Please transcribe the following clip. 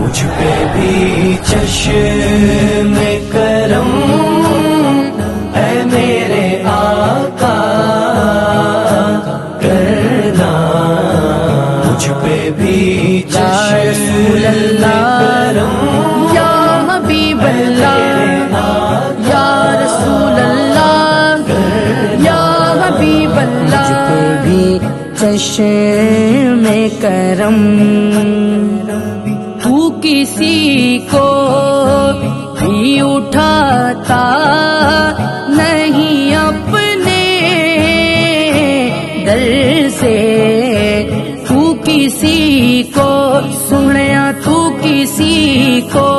مجھ پہ بھی چشم کرم اے میرے آقا کرنا، مجھ پہ بھی چشم کرم یا حبیب اللہ یا رسول اللہ یا حبیب اللہ، مجھ پہ بھی چشم کرم، تو کسی کو بھی اٹھاتا نہیں اپنے در سے، تو کسی کو سنیا، تو کسی کو